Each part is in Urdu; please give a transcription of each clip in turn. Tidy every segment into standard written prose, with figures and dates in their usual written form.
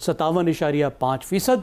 57.5%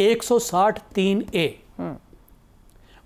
163A।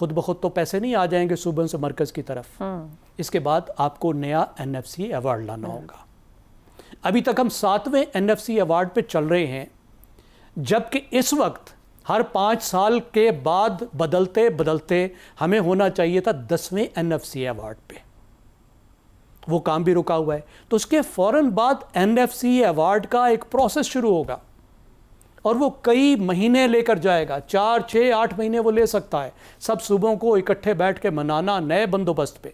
خود بخود تو پیسے نہیں آ جائیں گے صوبوں سے مرکز کی طرف. اس کے بعد آپ کو نیا NFC ایوارڈ لانا ہوگا. ابھی تک ہم 7ویں NFC ایوارڈ پہ چل رہے ہیں، جبکہ اس وقت ہر 5 سال کے بعد بدلتے بدلتے ہمیں ہونا چاہیے تھا 10ویں NFC ایوارڈ پہ. وہ کام بھی رکا ہوا ہے. تو اس کے فوراً بعد NFC ایوارڈ کا ایک پروسیس شروع ہوگا اور وہ کئی مہینے لے کر جائے گا. 4 6 8 مہینے وہ لے سکتا ہے. سب صوبوں کو اکٹھے بیٹھ کے منانا نئے بندوبست پہ،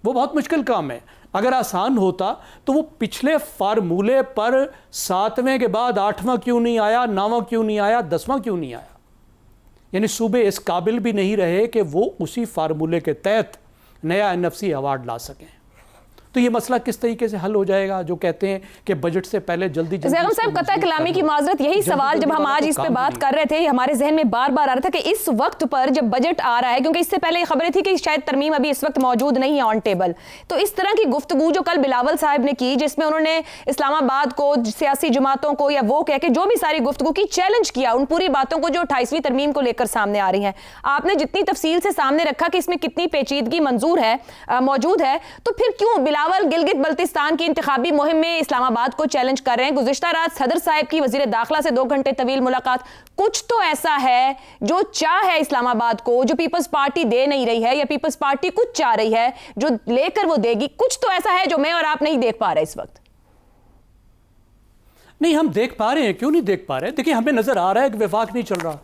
وہ بہت مشکل کام ہے. اگر آسان ہوتا تو وہ پچھلے فارمولے پر 7ویں کے بعد 8واں کیوں نہیں آیا، 9واں کیوں نہیں آیا، 10واں کیوں نہیں آیا. یعنی صوبے اس قابل بھی نہیں رہے کہ وہ اسی فارمولے کے تحت نیا NFC ایوارڈ لا سکیں. تو یہ مسئلہ کس طریقے سے حل ہو جائے گا جو کہتے ہیں کہ بجٹ سے پہلے جلدی زیغم صاحب قطع کلامی کی معذرت، یہی سوال جب ہم آج اس پہ بات کر رہے تھے ہمارے ذہن میں بار بار آ رہا تھا کہ اس وقت پر جب بجٹ آ رہا ہے، کیونکہ اس سے پہلے یہ خبریں تھی کہ شاید ترمیم ابھی اس وقت موجود نہیں ہے آن ٹیبل، تو اس طرح کی گفتگو جو کل بلاول صاحب نے کی جس میں انہوں نے اسلام آباد کو، سیاسی جماعتوں کو یا وہ کہہ کے جو بھی ساری گفتگو کی چیلنج کیا ان پوری باتوں کو جو 28ویں ترمیم کو لے کر سامنے آ رہی ہیں، آپ نے جتنی تفصیل سے سامنے رکھا کہ اس میں کتنی پیچیدگی موجود ہے، تو پھر کیوں بلاول گلگت بلتستان کی انتخابی مہم میں اسلام آباد کو چیلنج کر رہے ہیں؟ گزشتہ رات صدر صاحب کی وزیر داخلہ سے 2 گھنٹے طویل ملاقات، کچھ تو ایسا ہے جو چاہ ہے اسلام آباد کو جو پیپلز پارٹی دے نہیں رہی ہے، یا پیپلز پارٹی کچھ چاہ رہی ہے جو لے کر وہ دے گی، کچھ تو ایسا ہے جو میں اور آپ نہیں دیکھ پا رہے اس وقت. نہیں، ہم دیکھ پا رہے ہیں. کیوں نہیں دیکھ پا رہے؟ دیکھیں، ہمیں نظر آ رہا ہے کہ وفاق نہیں چل رہا.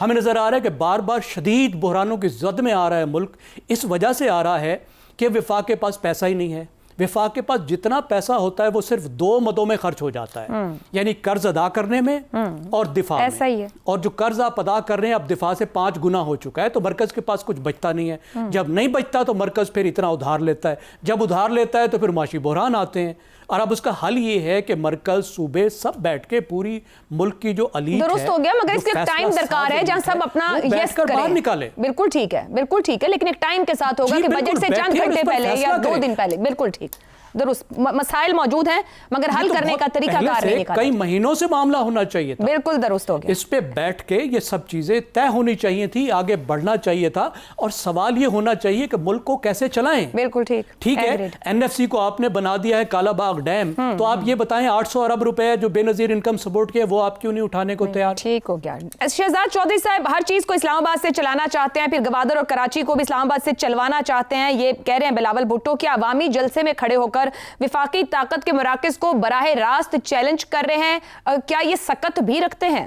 ہمیں نظر آ رہا ہے کہ بار بار شدید بحرانوں کی زد میں آ رہا ہے ملک. اس وجہ سے آ رہا ہے کہ وفاق کے پاس پیسہ ہی نہیں ہے. وفاق کے پاس جتنا پیسہ ہوتا ہے وہ صرف 2 مدوں میں خرچ ہو جاتا ہے، یعنی قرض ادا کرنے میں اور دفاع میں. اور جو قرض آپ ادا کر رہے ہیں اب دفاع سے 5 گنا ہو چکا ہے، تو مرکز کے پاس کچھ بچتا نہیں ہے. جب نہیں بچتا تو مرکز پھر اتنا ادھار لیتا ہے. جب ادھار لیتا ہے تو پھر معاشی بحران آتے ہیں. اور اب اس کا حل یہ ہے کہ مرکز، صوبے سب بیٹھ کے پوری ملک کی جو الیٹ ہے، درست ہو گیا، مگر اس کے ٹائم درکار ہے جہاں سب اپنا یس کریں، باہر نکالے. بالکل ٹھیک ہے، بالکل ٹھیک ہے، لیکن ایک ٹائم کے ساتھ ہوگا کہ بجٹ سے چند گھنٹے پہلے یا 2 دن پہلے. بالکل ٹھیک، درست. مسائل موجود ہیں مگر حل کرنے کا طریقہ کار نہیں نکالا. کئی مہینوں سے معاملہ ہونا چاہیے تھا. بالکل درست ہو گیا. اس پہ بیٹھ کے یہ سب چیزیں طے ہونی چاہیے تھی، آگے بڑھنا چاہیے تھا، اور سوال یہ ہونا چاہیے کہ ملک کو کیسے چلائیں. بالکل ٹھیک ہے. NFC کو آپ نے بنا دیا ہے کالا باغ ڈیم، تو آپ یہ بتائیں 800 ارب روپے جو بے نظیر انکم سپورٹ کے، وہ آپ کیوں نہیں اٹھانے کو تیار؟ ٹھیک ہو گیا. شہزاد چودھری صاحب ہر چیز کو اسلام آباد سے چلانا چاہتے ہیں، پھر گوادر اور کراچی کو بھی اسلام آباد سے چلوانا چاہتے ہیں. یہ کہہ رہے ہیں بلاول بھٹو کہ عوامی جلسے میں کھڑے ہو کر وفاقی طاقت کے مراکز کو براہ راست چیلنج کر رہے ہیں. کیا یہ سکت بھی رکھتے ہیں؟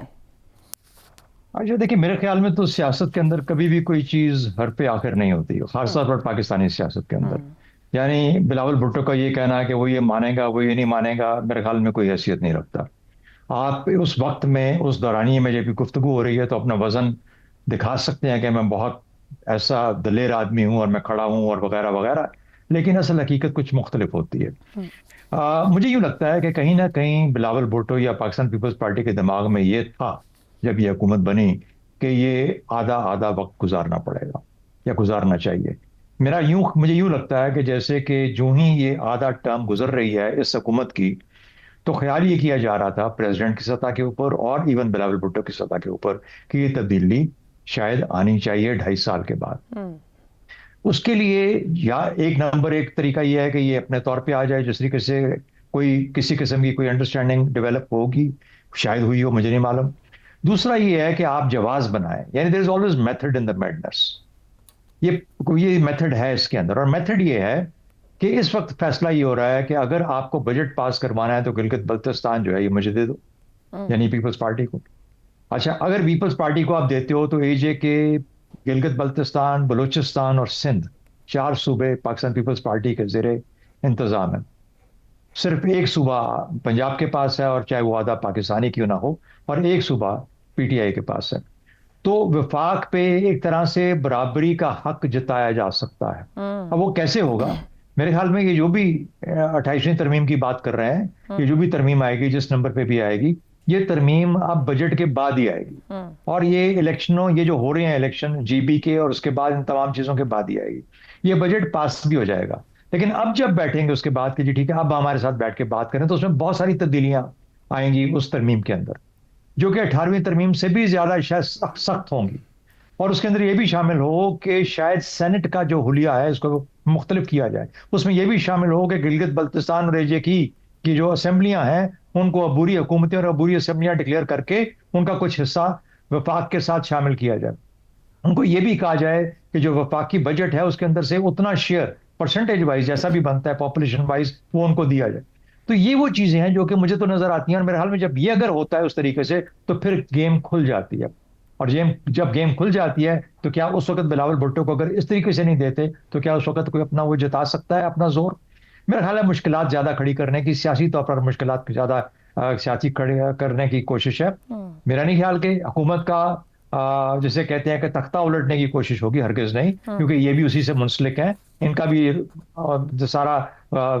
اچھا دیکھیں، میرے خیال میں تو سیاست کے اندر کبھی بھی کوئی چیز ہر پہ آخر نہیں ہوتی، خاص طور پر پاکستانی سیاست کے اندر. یعنی بلاول بھٹو کا یہ کہنا ہے کہ وہ یہ مانے گا، وہ یہ نہیں مانے گا، میرے خیال میں کوئی حیثیت نہیں رکھتا. آپ اس وقت میں، اس دورانیے میں جب گفتگو ہو رہی ہے تو اپنا وزن دکھا سکتے ہیں کہ میں بہت ایسا دلیر آدمی ہوں اور میں کھڑا ہوں اور وغیرہ وغیرہ، لیکن اصل حقیقت کچھ مختلف ہوتی ہے. مجھے یوں لگتا ہے کہ کہیں نہ کہیں بلاول بھٹو یا پاکستان پیپلز پارٹی کے دماغ میں یہ تھا جب یہ حکومت بنی کہ یہ آدھا وقت گزارنا پڑے گا یا گزارنا چاہیے. مجھے یوں لگتا ہے کہ جیسے کہ جو ہی یہ آدھا ٹرم گزر رہی ہے اس حکومت کی، تو خیال یہ کیا جا رہا تھا پریزیڈنٹ کی سطح کے اوپر اور ایون بلاول بھٹو کی سطح کے اوپر کہ یہ تبدیلی شاید آنی چاہیے 2.5 سال کے بعد. اس کے لیے یا ایک طریقہ یہ ہے کہ یہ اپنے طور پہ آ جائے، جس طریقے سے کسی قسم کی کوئی انڈرسٹینڈنگ ڈیولپ ہوگی، شاید ہوئی ہو، مجھے نہیں معلوم. دوسرا یہ ہے کہ آپ جواز بنائیں، یعنی there is always method in the madness. یہ میتھڈ ہے اس کے اندر، اور میتھڈ یہ ہے کہ اس وقت فیصلہ یہ ہو رہا ہے کہ اگر آپ کو بجٹ پاس کروانا ہے تو گلگت بلتستان جو ہے یہ مجھے دے دو، یعنی پیپلز پارٹی کو. اچھا، اگر پیپلز پارٹی کو آپ دیتے ہو تو AJ کے گلگت بلتستان، بلوچستان اور سندھ 4 صوبے پاکستان پیپلز پارٹی کے زیر انتظام ہیں. صرف ایک صوبہ پنجاب کے پاس ہے، اور چاہے وہ آدھا پاکستانی کیوں نہ ہو، اور ایک صوبہ PTI کے پاس ہے. تو وفاق پہ ایک طرح سے برابری کا حق جتایا جا سکتا ہے. اب وہ کیسے ہوگا؟ میرے خیال میں یہ جو بھی 28ویں ترمیم کی بات کر رہے ہیں، یہ جو بھی ترمیم آئے گی، جس نمبر پہ بھی آئے گی، یہ ترمیم اب بجٹ کے بعد ہی آئے گی. اور یہ یہ جو ہو رہے ہیں الیکشن GB کے، اور اس کے بعد ان تمام چیزوں کے بعد ہی آئے گی. یہ بجٹ پاس بھی ہو جائے گا. لیکن اب جب بیٹھیں گے اس کے بعد کہ جی ٹھیک ہے اب ہمارے ساتھ بیٹھ کے بات کریں، تو اس میں بہت ساری تبدیلیاں آئیں گی اس ترمیم کے اندر، جو کہ 18ویں ترمیم سے بھی زیادہ شاید سخت ہوں گی. اور اس کے اندر یہ بھی شامل ہو کہ شاید سینٹ کا جو حلیہ ہے اس کو مختلف کیا جائے. اس میں یہ بھی شامل ہو کہ گلگت بلتستان اور AJ کی جو اسمبلیاں ہیں ان کو عبوری حکومتیں اور عبوری اسمبلیاں ڈکلیئر کر کے ان کا کچھ حصہ وفاق کے ساتھ شامل کیا جائے. ان کو یہ بھی کہا جائے کہ جو وفاقی بجٹ ہے اس کے اندر سے اتنا شیئر پرسنٹیج وائز جیسا بھی بنتا ہے پاپولیشن وائز وہ ان کو دیا جائے. تو یہ وہ چیزیں ہیں جو کہ مجھے تو نظر آتی ہیں, اور میرے حال میں جب یہ اگر ہوتا ہے اس طریقے سے تو پھر گیم کھل جاتی ہے. اور جب گیم کھل جاتی ہے تو کیا اس وقت بلاول بھٹو کو اگر اس طریقے سے نہیں دیتے تو کیا اس وقت کوئی اپنا وہ جتا سکتا ہے اپنا زور؟ میرا خیال ہے مشکلات زیادہ کھڑی کرنے کی, سیاسی طور پر مشکلات زیادہ سیاسی کھڑی کرنے کی کوشش ہے. میرا نہیں خیال کہ حکومت کا جسے کہتے ہیں کہ تختہ الٹنے کی کوشش ہوگی, ہرگز نہیں, کیونکہ یہ بھی اسی سے منسلک ہیں, ان کا بھی سارا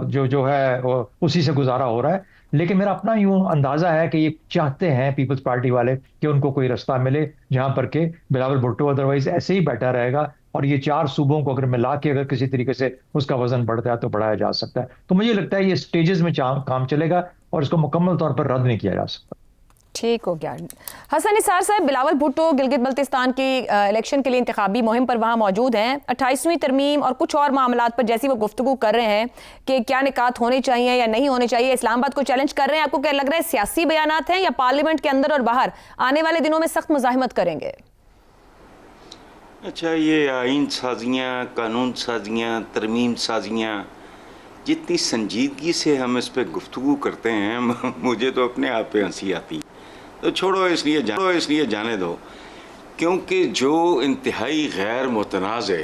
جو ہے اسی سے گزارا ہو رہا ہے. لیکن میرا اپنا یوں اندازہ ہے کہ یہ چاہتے ہیں پیپلز پارٹی والے کہ ان کو کوئی رستہ ملے جہاں پر کہ بلاول بھٹو ادروائز ایسے ہی بیٹھا رہے گا, اور یہ 4 صوبوں کو اگر ملا کے اگر کسی طریقے سے اس کا وزن بڑھتا ہے تو بڑھایا جا سکتا ہے. تو مجھے لگتا ہے یہ سٹیجز میں کام چلے گا اور اس کو مکمل طور پر رد نہیں کیا جا سکتا. ٹھیک ہو گیا. حسن نثار صاحب, بلاول بھٹو گلگت بلتستان کی الیکشن کے لیے انتخابی مہم پر وہاں موجود ہیں. 28ویں ترمیم اور کچھ اور معاملات پر جیسی وہ گفتگو کر رہے ہیں کہ کیا نکات ہونے چاہیے یا نہیں ہونے چاہیے, اسلام آباد کو چیلنج کر رہے ہیں. آپ کو کیا لگ رہا ہے سیاسی بیانات ہیں یا پارلیمنٹ کے اندر اور باہر آنے والے دنوں میں سخت مزاحمت کریں گے؟ اچھا, یہ آئین سازیاں, قانون سازیاں, ترمیم سازیاں, جتنی سنجیدگی سے ہم اس پہ گفتگو کرتے ہیں مجھے تو اپنے آپ پہ ہنسی آتی. تو چھوڑو, اس لیے جانے دو, کیونکہ جو انتہائی غیر متنازع,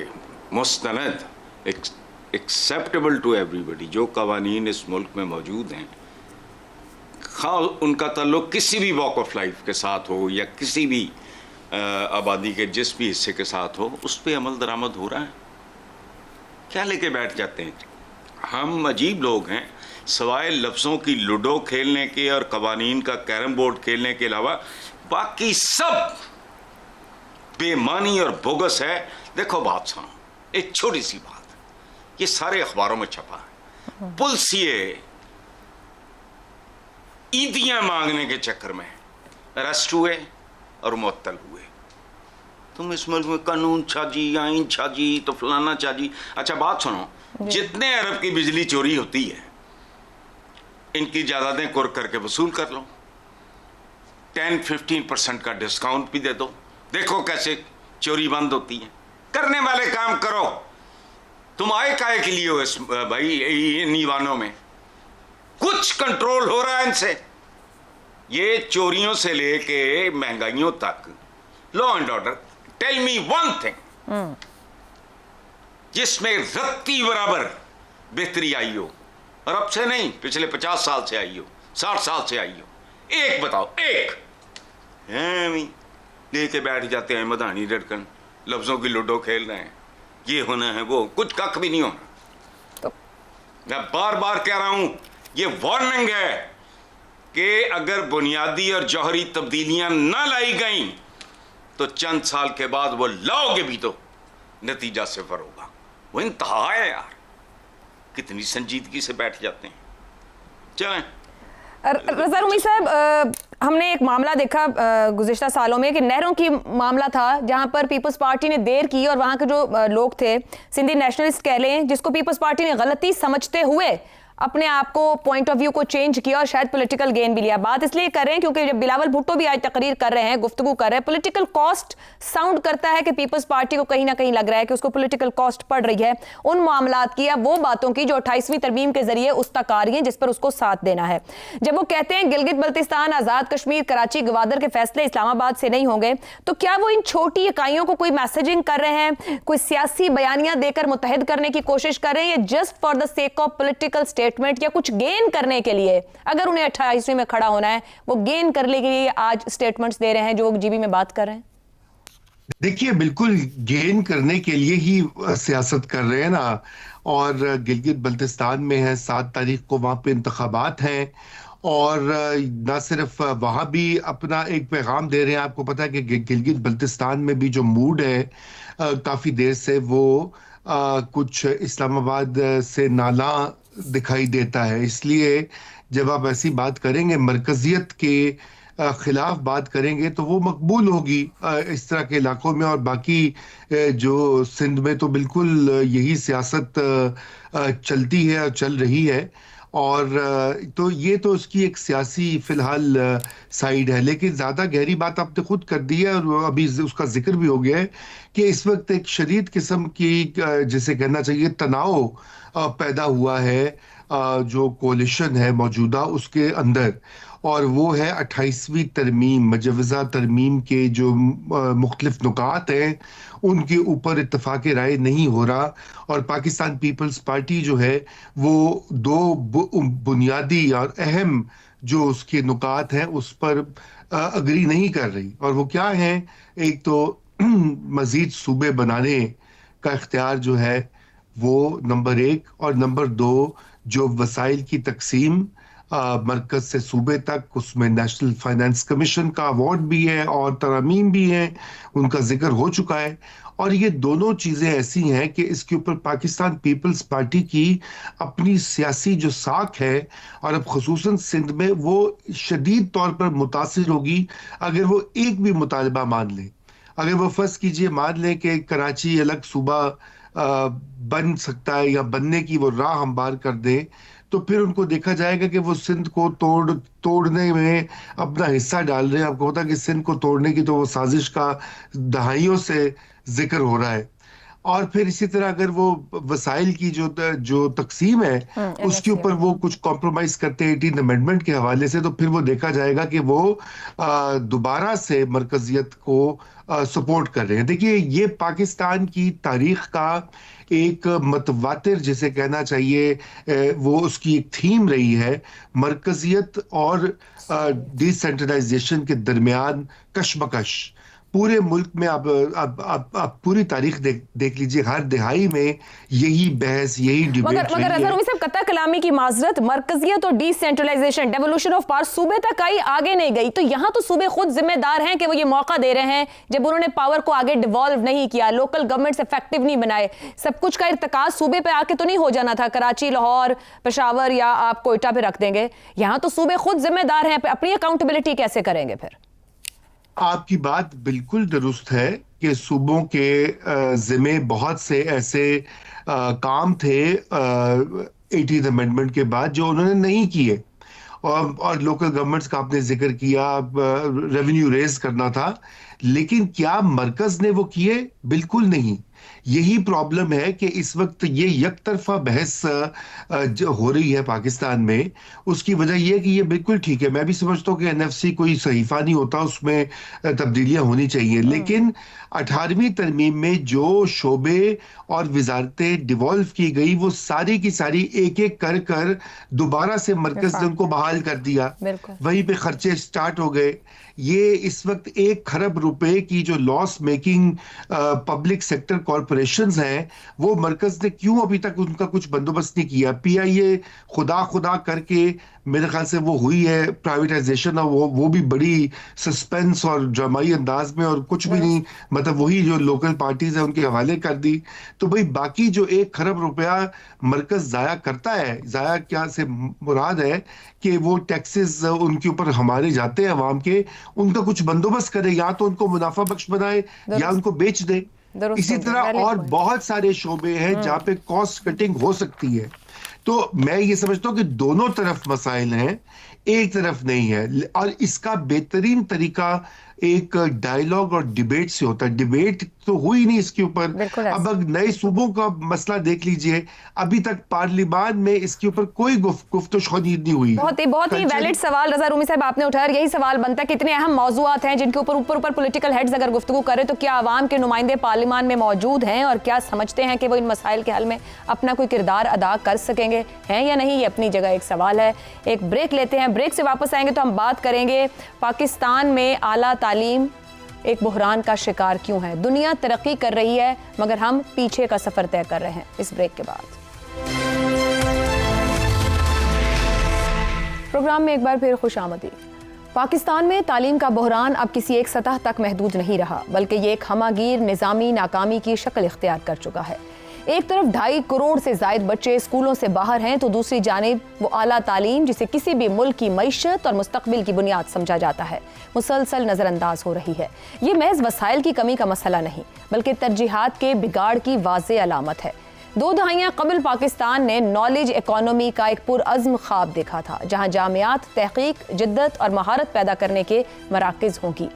مستند, ایکسیپٹیبل ٹو ایوری بڈی جو قوانین اس ملک میں موجود ہیں, خواہ ان کا تعلق کسی بھی واک آف لائف کے ساتھ ہو یا کسی بھی آبادی کے جس بھی حصے کے ساتھ ہو, اس پہ عمل درآمد ہو رہا ہے. کیا لے کے بیٹھ جاتے ہیں؟ ہم عجیب لوگ ہیں, سوائے لفظوں کی لوڈو کھیلنے کے اور قوانین کا کیرم بورڈ کھیلنے کے علاوہ باقی سب بے معنی اور بوگس ہے. دیکھو بات سنو, ایک چھوٹی سی بات, یہ سارے اخباروں میں چھپا ہے. پلسیے عیدیاں مانگنے کے چکر میں اریسٹ ہوئے اور معطل ہوئے. تم اس ملک میں قانون چھاجی, آئین چھاجی, تو فلانا چھاجی. اچھا بات سنو, جتنے ارب کی بجلی چوری ہوتی ہے ان کی جائیدادیں کور کر کے وصول کر لو, 10-15% کا ڈسکاؤنٹ بھی دے دو, دیکھو کیسے چوری بند ہوتی ہے. کرنے والے کام کرو. تم آئے کائے کے لیے ہو اس بھائی نیوانوں میں؟ کچھ کنٹرول ہو رہا ہے ان سے؟ یہ چوریوں سے لے کے مہنگائیوں تک, law and order, tell me one thing جس میں رتی برابر بہتری آئی ہو, اور اب سے نہیں, پچھلے 50 سال سے آئی ہو, 60 سال سے آئی ہو. ایک بتاؤ, ایک. لے کے بیٹھ جاتے ہیں مدانی ڈڑکن, لفظوں کی لوڈو کھیل رہے ہیں, یہ ہونا ہے وہ, کچھ کک بھی نہیں ہونا. میں بار بار کہہ رہا ہوں, یہ وارننگ ہے کہ اگر بنیادی اور جوہری تبدیلیاں نہ لائی گئیں تو چند سال کے بعد وہ لاؤ گے بھی تو نتیجہ صفر ہوگا. وہ انتہا ہے یار, کتنی سنجیدگی سے بیٹھ جاتے ہیں. چلیں. رضا رومی صاحب, ہم نے ایک معاملہ دیکھا گزشتہ سالوں میں کہ نہروں کی معاملہ تھا جہاں پر پیپلز پارٹی نے دیر کی, اور وہاں کے جو لوگ تھے سندھی نیشنلسٹ کہہ لیں, جس کو پیپلز پارٹی نے غلطی سمجھتے ہوئے اپنے آپ کو پوائنٹ آف ویو کو چینج کیا اور شاید پولیٹیکل گین بھی لیا. بات اس لیے کر رہے ہیں کیونکہ جب بلاول بھٹو بھی آج تقریر کر رہے ہیں, گفتگو کر رہے ہیں, پولیٹیکل کاسٹ ساؤنڈ کرتا ہے کہ پیپلز پارٹی کو کہیں نہ کہیں لگ رہا ہے کہ اس کو پولیٹیکل کاسٹ پڑ رہی ہے ان معاملات کی یا وہ باتوں کی جو 28ویں ترمیم کے ذریعے اس تک آ رہی ہیں جس پر اس کو ساتھ دینا ہے. جب وہ کہتے ہیں گلگت بلتستان, آزاد کشمیر, کراچی, گوادر کے فیصلے اسلام آباد سے نہیں ہوں گے, تو کیا وہ ان چھوٹی اکائیوں کو کوئی میسیجنگ کر رہے ہیں, کوئی سیاسی بیانیاں دے کر متحد کرنے کی کوشش کر رہے ہیں, یا just for the sake of political statement, یا کچھ گین کرنے کے لیے, اگر انہیں 28ویں میں کھڑا ہونا ہے وہ گین کرنے کے لیے آج اسٹیٹمنٹس دے رہے ہیں جو وہ جی بی میں بات کر رہے ہیں؟ دیکھیے, بالکل گین کرنے کے لیے ہی سیاست کر رہے ہیں نا. اور گلگت بلتستان میں ہے 7 تاریخ کو, وہاں پہ انتخابات ہیں, اور نہ صرف وہاں بھی اپنا ایک پیغام دے رہے ہیں. آپ کو پتا ہے کہ گلگت بلتستان میں بھی جو موڈ ہے کافی دیر سے, وہ کچھ اسلام آباد سے نالاں دکھائی دیتا ہے. اس لیے جب آپ ایسی بات کریں گے مرکزیت کے خلاف بات کریں گے تو وہ مقبول ہوگی اس طرح کے علاقوں میں. اور باقی جو سندھ میں تو بالکل یہی سیاست چلتی ہے اور چل رہی ہے. اور تو یہ تو اس کی ایک سیاسی فی الحال سائیڈ ہے. لیکن زیادہ گہری بات آپ نے خود کر دی ہے اور ابھی اس کا ذکر بھی ہو گیا ہے کہ اس وقت ایک شدید قسم کی جسے کہنا چاہیے تناؤ پیدا ہوا ہے جو کولیشن ہے موجودہ اس کے اندر. اور وہ ہے 28ویں ترمیم, مجوزہ ترمیم کے جو مختلف نکات ہیں ان کے اوپر اتفاق رائے نہیں ہو رہا. اور پاکستان پیپلز پارٹی جو ہے وہ دو بنیادی اور اہم جو اس کے نکات ہیں اس پر اگری نہیں کر رہی. اور وہ کیا ہیں؟ ایک تو مزید صوبے بنانے کا اختیار جو ہے وہ نمبر 1, اور نمبر 2 جو وسائل کی تقسیم مرکز سے صوبے تک, اس میں نیشنل فائنانس کمیشن کا ایوارڈ بھی ہے اور ترامیم بھی ہیں, ان کا ذکر ہو چکا ہے. اور یہ دونوں چیزیں ایسی ہیں کہ اس کے اوپر پاکستان پیپلز پارٹی کی اپنی سیاسی جو ساکھ ہے اور اب خصوصاً سندھ میں وہ شدید طور پر متاثر ہوگی اگر وہ ایک بھی مطالبہ مان لیں. اگر وہ فرض کیجئے مان لیں کہ کراچی الگ صوبہ بن سکتا ہے یا بننے کی وہ راہ ہموار کر دیں, تو پھر ان کو دیکھا جائے گا کہ وہ سندھ کو توڑنے میں اپنا حصہ ڈال رہے ہیں. آپ کو پتا کہ سندھ کو توڑنے کی تو وہ سازش کا دہائیوں سے ذکر ہو رہا ہے. اور پھر اسی طرح اگر وہ وسائل کی جو تقسیم ہے اس کے اوپر وہ کچھ کمپرومائز کرتے ہیں 18 امینڈمنٹ کے حوالے سے, تو پھر وہ دیکھا جائے گا کہ وہ دوبارہ سے مرکزیت کو سپورٹ کر رہے ہیں. دیکھیے یہ پاکستان کی تاریخ کا ایک متواتر جسے کہنا چاہیے وہ اس کی ایک تھیم رہی ہے, مرکزیت اور ڈی سینٹرلائزیشن کے درمیان کشمکش. پورے ملک میں آپ پوری تاریخ دیکھ لیجئے, ہر دہائی میں یہی بحث یہی ڈیبیٹ. مگر رضا رومی صاحب قطع کلامی کی معذرت, مرکزیت اور decentralization, devolution of power صوبے تک آئی, آگے نہیں گئی. تو یہاں تو صوبے خود ذمہ دار ہیں کہ وہ یہ موقع دے رہے ہیں جب انہوں نے پاور کو آگے ڈیوالو نہیں کیا, لوکل گورنمنٹس افیکٹو نہیں بنائے. سب کچھ کا ارتکاز صوبے پہ آ کے تو نہیں ہو جانا تھا, کراچی, لاہور, پشاور یا آپ کوئٹہ پہ رکھ دیں گے. یہاں تو صوبے خود ذمہ دار ہیں, اپنی اکاؤنٹیبلٹی کیسے کریں گے پھر؟ آپ کی بات بالکل درست ہے کہ صوبوں کے ذمہ بہت سے ایسے کام تھے 18 امینڈمنٹ کے بعد جو انہوں نے نہیں کیے, اور لوکل گورنمنٹس کا آپ نے ذکر کیا, ریونیو ریز کرنا تھا. لیکن کیا مرکز نے وہ کیے؟ بالکل نہیں. یہی پرابلم ہے کہ اس وقت یہ یک طرفہ بحث ہو رہی ہے پاکستان میں. اس کی وجہ یہ کہ یہ بالکل ٹھیک ہے, میں بھی سمجھتا ہوں کہ NFC کوئی صحیفہ نہیں ہوتا, اس میں تبدیلیاں ہونی چاہیے. لیکن 18ویں ترمیم میں جو شعبے اور وزارتیں ڈیوالو کی گئی وہ ساری کی ساری ایک ایک کر دوبارہ سے مرکز نے ان کو بحال کر دیا. وہیں پہ خرچے سٹارٹ ہو گئے. یہ اس وقت 1 کھرب روپے کی جو لاس میکنگ پبلک سیکٹر کارپوریشنز ہیں وہ مرکز نے کیوں ابھی تک ان کا کچھ بندوبست نہیں کیا؟ PIA خدا کر کے میرے خیال سے وہ ہوئی ہے پرائیویٹائزیشن, اور وہ بھی بڑی سسپینس اور ڈرامائی انداز میں, اور کچھ بھی نہیں, مطلب وہی جو لوکل پارٹیز ہیں ان کے حوالے کر دی. تو بھئی باقی جو 1 کھرب روپیہ مرکز ضائع کرتا ہے, ضائع کیا سے مراد ہے کہ وہ ٹیکسز ان کے اوپر ہمارے جاتے ہیں عوام کے, ان کا کچھ بندوبست کرے, یا تو ان کو منافع بخش بنائے یا ان کو بیچ دے. اسی طرح اور بہت سارے شعبے ہیں جہاں پہ کاسٹ کٹنگ ہو سکتی ہے. تو میں یہ سمجھتا ہوں کہ دونوں طرف مسائل ہیں, ایک طرف نہیں ہے. اور اس کا بہترین طریقہ ایک ڈائیلاگ اور ڈیبیٹ سے ہوتا ہے. ڈیبیٹ تو ہوئی نہیں اس کے اوپر. اب نئے صوبوں کا مسئلہ دیکھ لیجئے, ابھی تک پارلیمان میں اس کے اوپر کوئی گفت و شنید نہیں ہوئی. بہت ہی ویلڈ سوال رضا رومی صاحب آپ نے اٹھایا. یہی سوال بنتا ہے کہ اتنے اہم موضوعات ہیں جن کے اوپر پولیٹیکل ہیڈز اگر گفتگو کریں تو کیا عوام کے نمائندے پارلیمان میں موجود ہیں اور کیا سمجھتے ہیں کہ وہ ان مسائل کے حل میں اپنا کوئی کردار ادا کر سکیں گے, ہیں یا نہیں؟ یہ اپنی جگہ ایک سوال ہے. ایک بریک لیتے ہیں, بریک سے واپس آئیں گے تو ہم بات کریں گے پاکستان میں اعلیٰ تعلیم ایک بحران کا شکار کیوں ہے. دنیا ترقی کر رہی ہے مگر ہم پیچھے کا سفر طے کر رہے ہیں. اس بریک کے بعد پروگرام میں ایک بار پھر خوش آمدید. پاکستان میں تعلیم کا بحران اب کسی ایک سطح تک محدود نہیں رہا بلکہ یہ ایک ہمہ گیر نظامی ناکامی کی شکل اختیار کر چکا ہے. ایک طرف 2.5 کروڑ سے زائد بچے سکولوں سے باہر ہیں تو دوسری جانب وہ اعلیٰ تعلیم جسے کسی بھی ملک کی معیشت اور مستقبل کی بنیاد سمجھا جاتا ہے مسلسل نظر انداز ہو رہی ہے۔ یہ محض وسائل کی کمی کا مسئلہ نہیں بلکہ ترجیحات کے بگاڑ کی واضح علامت ہے۔ 2 دہائیاں قبل پاکستان نے نالج اکانومی کا ایک پرعزم خواب دیکھا تھا جہاں جامعات تحقیق، جدت اور مہارت پیدا کرنے کے مراکز ہوں گی۔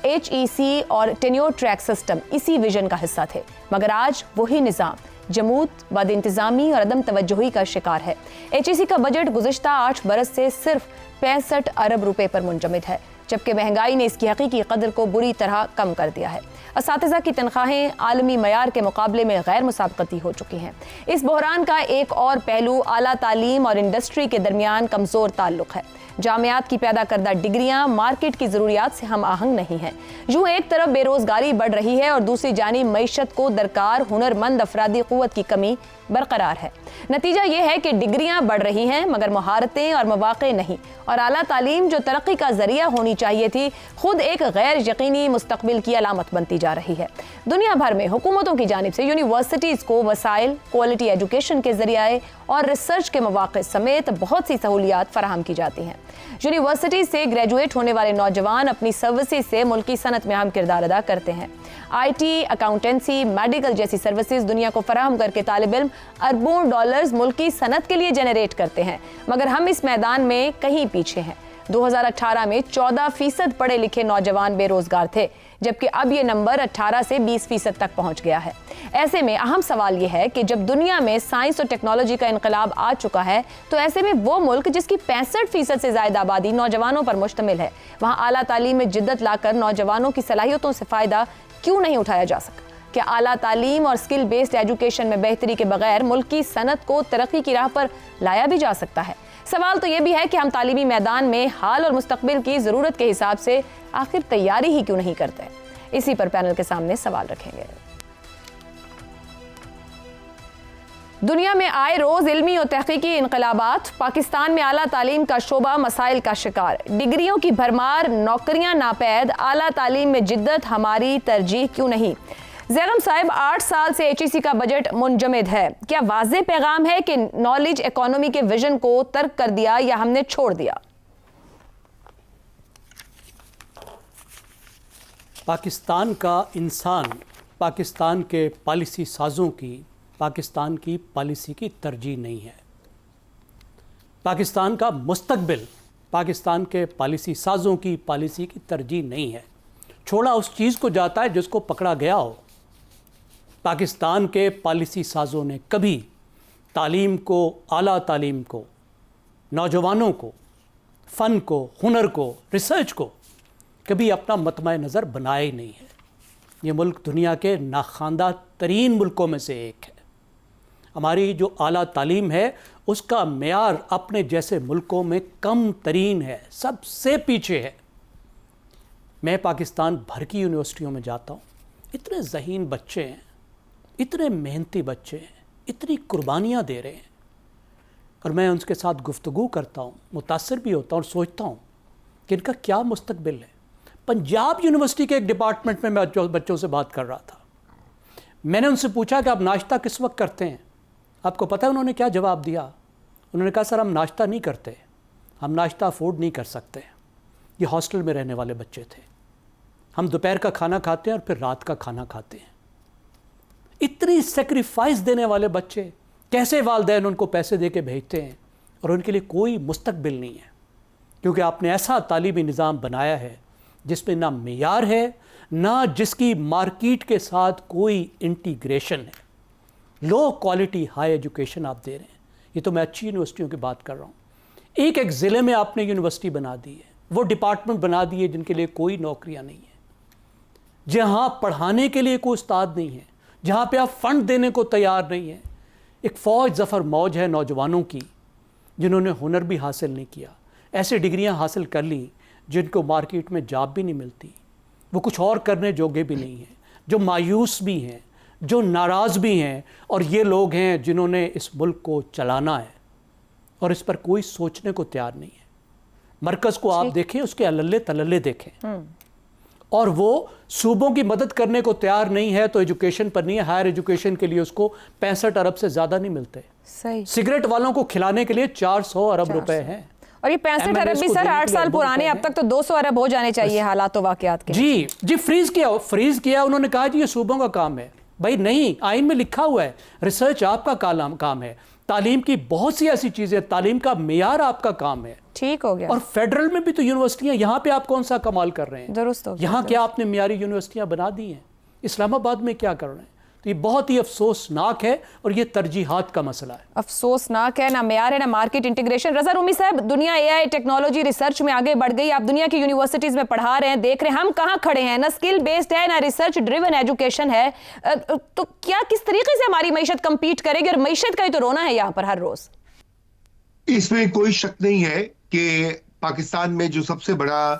HEC اور ٹینیور ٹریک سسٹم اسی ویژن کا حصہ تھے، مگر آج وہی نظام جمود، بد انتظامی اور عدم توجہی کا شکار ہے۔ HEC کا بجٹ گزشتہ 8 برس سے صرف 65 ارب روپے پر منجمد ہے، جبکہ مہنگائی نے اس کی حقیقی قدر کو بری طرح کم کر دیا ہے۔ اساتذہ کی تنخواہیں عالمی معیار کے مقابلے میں غیر مسابقتی ہو چکی ہیں۔ اس بحران کا ایک اور پہلو اعلیٰ تعلیم اور انڈسٹری کے درمیان کمزور تعلق ہے۔ جامعات کی پیدا کردہ ڈگریاں مارکیٹ کی ضروریات سے ہم آہنگ نہیں ہیں۔ یوں ایک طرف بے روزگاری بڑھ رہی ہے اور دوسری جانب معیشت کو درکار ہنرمند افرادی قوت کی کمی برقرار ہے۔ نتیجہ یہ ہے کہ ڈگریاں بڑھ رہی ہیں مگر مہارتیں اور مواقع نہیں، اور اعلیٰ تعلیم جو ترقی کا ذریعہ ہونی چاہیے تھی خود ایک غیر یقینی مستقبل کی علامت بنتی جا رہی ہے۔ دنیا بھر میں حکومتوں کی جانب سے یونیورسٹیز کو وسائل، کوالٹی ایجوکیشن کے ذریعے اور ریسرچ کے مواقع سمیت بہت سی سہولیات فراہم کی جاتی ہیں۔ یونیورسٹی سے گریجویٹ ہونے والے نوجوان اپنی سروسز سے ملکی صنعت میں اہم کردار ادا کرتے ہیں۔ IT، اکاؤنٹنسی، میڈیکل جیسی سروسز دنیا کو فراہم کر کے طالب علم اربوں ڈالرز ملکی صنعت کے لیے جنریٹ کرتے ہیں، مگر ہم اس میدان میں کہیں پیچھے ہیں۔ 2018 میں 14% پڑھے لکھے نوجوان بے روزگار تھے، جبکہ اب یہ نمبر 18 سے 20% تک پہنچ گیا ہے۔ ایسے میں اہم سوال یہ ہے کہ جب دنیا میں سائنس اور ٹیکنالوجی کا انقلاب آ چکا ہے تو ایسے میں وہ ملک جس کی 65% سے زائد آبادی نوجوانوں پر مشتمل ہے، وہاں اعلیٰ تعلیم میں جدت لا کر نوجوانوں کی صلاحیتوں سے فائدہ کیوں نہیں اٹھایا جا سکا؟ کیا اعلیٰ تعلیم اور اسکل بیسڈ ایجوکیشن میں بہتری کے بغیر ملکی صنعت کو ترقی کی راہ پر لایا بھی جا سکتا ہے؟ سوال تو یہ بھی ہے کہ ہم تعلیمی میدان میں حال اور مستقبل کی ضرورت کے حساب سے آخر تیاری ہی کیوں نہیں کرتے؟ اسی پر پینل کے سامنے سوال رکھیں گے۔ دنیا میں آئے روز علمی اور تحقیقی انقلابات، پاکستان میں اعلیٰ تعلیم کا شعبہ مسائل کا شکار، ڈگریوں کی بھرمار، نوکریاں ناپید، اعلیٰ تعلیم میں جدت ہماری ترجیح کیوں نہیں؟ زیغم صاحب، 8 سال سے HEC کا بجٹ منجمد ہے، کیا واضح پیغام ہے کہ نالج اکانومی کے ویژن کو ترک کر دیا یا ہم نے چھوڑ دیا؟ پاکستان کا انسان پاکستان کے پالیسی سازوں کی پاکستان کی پالیسی کی ترجیح نہیں ہے۔ پاکستان کا مستقبل پاکستان کے پالیسی سازوں کی پالیسی کی ترجیح نہیں ہے۔ چھوڑا اس چیز کو جاتا ہے جس کو پکڑا گیا ہو۔ پاکستان کے پالیسی سازوں نے کبھی تعلیم کو، اعلیٰ تعلیم کو، نوجوانوں کو، فن کو، ہنر کو، ریسرچ کو کبھی اپنا مطمع نظر بنایا ہی نہیں ہے۔ یہ ملک دنیا کے ناخواندہ ترین ملکوں میں سے ایک ہے۔ ہماری جو اعلیٰ تعلیم ہے اس کا معیار اپنے جیسے ملکوں میں کم ترین ہے، سب سے پیچھے ہے۔ میں پاکستان بھر کی یونیورسٹیوں میں جاتا ہوں، اتنے ذہین بچے ہیں، اتنے محنتی بچے ہیں، اتنی قربانیاں دے رہے ہیں، اور میں ان کے ساتھ گفتگو کرتا ہوں، متاثر بھی ہوتا ہوں اور سوچتا ہوں کہ ان کا کیا مستقبل ہے۔ پنجاب یونیورسٹی کے ایک ڈپارٹمنٹ میں بچوں سے بات کر رہا تھا، میں نے ان سے پوچھا کہ آپ ناشتہ کس وقت کرتے ہیں؟ آپ کو پتہ ہے انہوں نے کیا جواب دیا؟ انہوں نے کہا سر ہم ناشتہ نہیں کرتے، ہم ناشتہ افورڈ نہیں کر سکتے۔ یہ ہاسٹل میں رہنے والے بچے تھے۔ ہم دوپہر کا کھانا کھاتے ہیں اور پھر رات کا کھانا کھاتے ہیں۔ اتنی سیکریفائس دینے والے بچے کیسے والدین ان کو پیسے دے کے بھیجتے ہیں اور ان کے لیے کوئی مستقبل نہیں ہے؟ کیونکہ آپ نے ایسا تعلیمی نظام بنایا ہے جس میں نہ معیار ہے، نہ جس کی مارکیٹ کے ساتھ کوئی انٹیگریشن ہے۔ لو کوالٹی ہائی ایجوکیشن آپ دے رہے ہیں۔ یہ تو میں اچھی یونیورسٹیوں کی بات کر رہا ہوں۔ ایک ایک ضلع میں آپ نے یونیورسٹی بنا دی ہے، وہ ڈپارٹمنٹ بنا دیے جن کے لیے کوئی نوکریاں نہیں ہیں، جہاں پڑھانے کے لیے کوئی استاد نہیں ہے، جہاں پہ آپ فنڈ دینے کو تیار نہیں ہیں۔ ایک فوج ظفر موج ہے نوجوانوں کی جنہوں نے ہنر بھی حاصل نہیں کیا، ایسے ڈگریاں حاصل کر لیں جن کو مارکیٹ میں جاب بھی نہیں ملتی، وہ کچھ اور کرنے جوگے بھی نہیں ہیں، جو مایوس بھی ہیں، جو ناراض بھی ہیں، اور یہ لوگ ہیں جنہوں نے اس ملک کو چلانا ہے اور اس پر کوئی سوچنے کو تیار نہیں ہے۔ مرکز کو آپ دیکھیں، اس کے اللے تللے دیکھیں، اور وہ صوبوں کی مدد کرنے کو تیار نہیں ہے تو ایجوکیشن پر نہیں ہے. ہائر ایجوکیشن کے لیے اس کو 65 ارب سے زیادہ نہیں ملتے. صحیح. سگریٹ والوں کو کھلانے کے لیے 400 ارب روپے ہیں, اور یہ 65 ارب بھی سر 8 سال پرانے, اب تک تو 200 ارب ہو جانے چاہیے حالات و واقعات کے. جی فریز کیا انہوں نے کہا جی یہ صوبوں کا کام ہے. بھائی نہیں, آئین میں لکھا ہوا ہے ریسرچ آپ کا کام ہے, تعلیم کی بہت سی ایسی چیزیں, تعلیم کا معیار آپ کا کام ہے. ٹھیک ہو گیا. اور فیڈرل میں بھی تو یونیورسٹیاں, یہاں پہ آپ کون سا کمال کر رہے ہیں؟ درست ہو گیا. یہاں کیا آپ نے معیاری یونیورسٹیاں بنا دی ہیں؟ اسلام آباد میں کیا کر رہے ہیں؟ تو یہ بہت ہی افسوسناک ہے اور یہ ترجیحات کا مسئلہ ہے. افسوسناک ہے, نہ معیار ہے نہ مارکیٹ انٹیگریشن. رضا رومی صاحب, دنیا اے آئی ٹیکنالوجی ریسرچ میں آگے بڑھ گئی, آپ دنیا کی یونیورسٹیز میں پڑھا رہے ہیں, دیکھ رہے ہیں ہم کہاں کھڑے ہیں, نہ اسکل بیسڈ ہے نہ ریسرچ ڈریون ایجوکیشن ہے. تو کیا کس طریقے سے ہماری معیشت کمپیٹ کرے گی, اور معیشت کا ہی تو رونا ہے یہاں پر ہر روز. اس میں کوئی شک نہیں ہے کہ پاکستان میں جو سب سے بڑا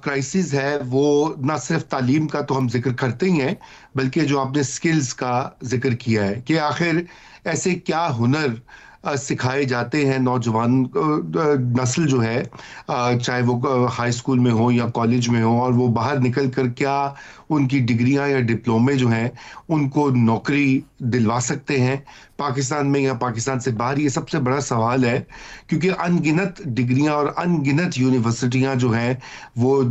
کرائسس ہے وہ نہ صرف تعلیم کا تو ہم ذکر کرتے ہی ہیں, بلکہ جو آپ نے سکلز کا ذکر کیا ہے کہ آخر ایسے کیا ہنر سکھائے جاتے ہیں نوجوان نسل جو ہے, چاہے وہ ہائی اسکول میں ہو یا کالج میں ہو, اور وہ باہر نکل کر کیا ان کی ڈگریاں یا ڈپلومے جو ہیں ان کو نوکری دلوا سکتے ہیں پاکستان میں یا پاکستان سے باہر. یہ سب سے بڑا سوال ہے, کیونکہ ان گنت ڈگریاں اور ان گنت یونیورسٹیاں جو ہیں وہ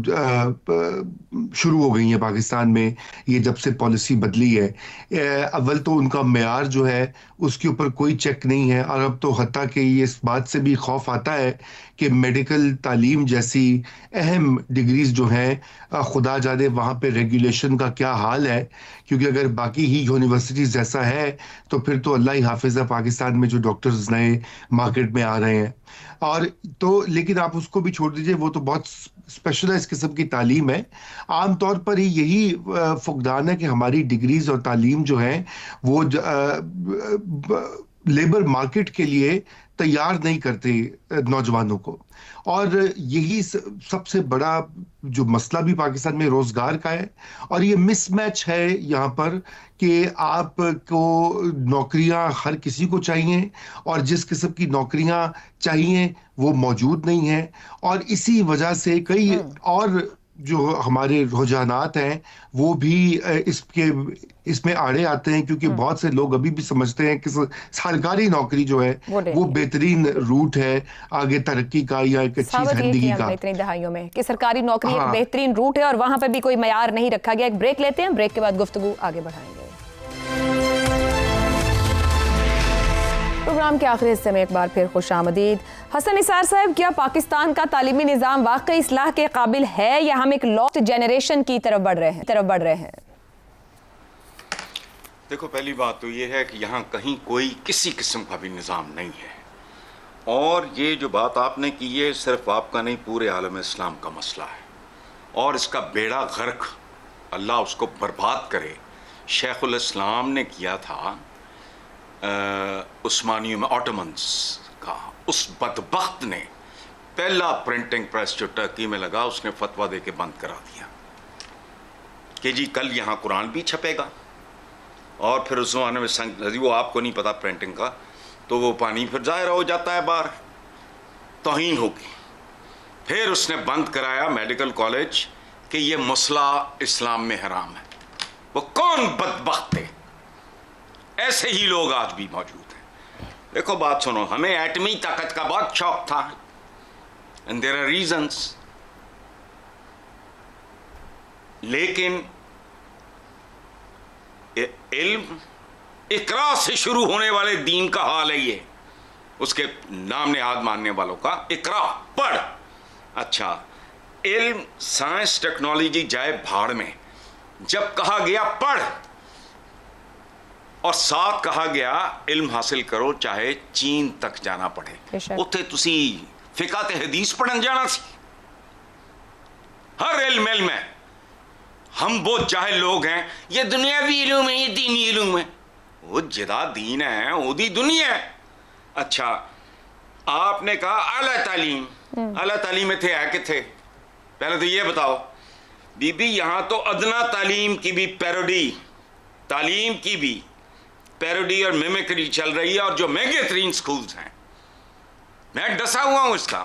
شروع ہو گئی ہیں پاکستان میں یہ جب سے پالیسی بدلی ہے. اول تو ان کا معیار جو ہے اس کے اوپر کوئی چیک نہیں ہے, اور اب تو حتیٰ کہ یہ اس بات سے بھی خوف آتا ہے کہ میڈیکل تعلیم جیسی اہم ڈگریز جو ہیں خدا جانے وہاں پہ ریگولیشن کا کیا حال ہے, کیونکہ اگر باقی ہی یونیورسٹیز جیسا ہے تو پھر تو اللہ ہی حافظ ہے پاکستان میں جو ڈاکٹرز نئے مارکیٹ میں آ رہے ہیں. اور تو لیکن آپ اس کو بھی چھوڑ دیجئے, وہ تو بہت اسپیشلائز قسم کی تعلیم ہے. عام طور پر ہی یہی فقدان ہے کہ ہماری ڈگریز اور تعلیم جو ہیں وہ لیبر مارکیٹ کے لیے تیار نہیں کرتے نوجوانوں کو. اور یہی سب سے بڑا جو مسئلہ بھی پاکستان میں روزگار کا ہے, اور یہ مس میچ ہے یہاں پر کہ آپ کو نوکریاں ہر کسی کو چاہیے اور جس قسم کی نوکریاں چاہیے وہ موجود نہیں ہیں, اور اسی وجہ سے کئی اور جو ہمارے رجحانات ہیں وہ بھی اس میں آڑے آتے ہیں, کیونکہ بہت سے لوگ ابھی بھی سمجھتے ہیں کہ سرکاری نوکری جو ہے وہ بہترین روٹ ہے آگے ترقی کا یا ایک اچھی زندگی کا. اتنی دہائیوں میں کہ سرکاری نوکری ایک بہترین روٹ ہے اور وہاں پہ بھی کوئی معیار نہیں رکھا گیا. ایک بریک لیتے ہیں, بریک کے بعد گفتگو آگے بڑھائیں گے. پروگرام کے آخری حصے میں ایک بار پھر خوش آمدید. حسن نثار صاحب, کیا پاکستان کا تعلیمی نظام واقعی اصلاح کے قابل ہے یا ہم ایک لاسٹ جنریشن کی طرف بڑھ رہے ہیں؟ دیکھو, پہلی بات تو یہ ہے کہ یہاں کہیں کوئی کسی قسم کا بھی نظام نہیں ہے, اور یہ جو بات آپ نے کی ہے صرف آپ کا نہیں پورے عالم اسلام کا مسئلہ ہے, اور اس کا بیڑا غرق اللہ اس کو برباد کرے. شیخ الاسلام نے کیا تھا عثمانیوں میں, آٹومنز کا, اس بدبخت نے پہلا پرنٹنگ پریس جو ٹرکی میں لگا اس نے فتویٰ دے کے بند کرا دیا کہ جی کل یہاں قرآن بھی چھپے گا, اور پھر اس زمانے میں وہ آپ کو نہیں پتا پرنٹنگ کا, تو وہ پانی پھر ظاہر ہو جاتا ہے باہر, توہین ہوگی. پھر اس نے بند کرایا میڈیکل کالج کہ یہ مسلح اسلام میں حرام ہے. وہ کون بدبخت تھے؟ ایسے ہی لوگ آج بھی موجود ہیں. دیکھو بات سنو, ہمیں ایٹمی طاقت کا بہت شوق تھا, and there are reasons, لیکن علم اقرا سے شروع ہونے والے دین کا حال ہے یہ, اس کے نام نہاد ماننے والوں کا. اقرا, پڑھ. اچھا, علم سائنس ٹیکنالوجی جائے بھاڑ میں, جب کہا گیا پڑھ اور ساتھ کہا گیا علم حاصل کرو چاہے چین تک جانا پڑے, اتھے تسی فقہ تے حدیث پڑھن جانا سی. ہر علم ہے. ہم بہت جاہل لوگ ہیں, یہ دنیاوی علوم ہے, یہ دینی علوم ہے. وہ جدا دین ہے وہ دی دنیا ہے. اچھا, آپ نے کہا اعلیٰ تعلیم, اعلیٰ تعلیم میں تھے کہ تھے؟ پہلے تو یہ بتاؤ بی بی, یہاں تو ادنا تعلیم کی بھی پیروڈی, تعلیم کی بھی پیروڈی اور میمیکری چل رہی ہے, اور جو مہنگے ترین سکولز ہیں, میں ڈسا ہوا ہوں اس کا,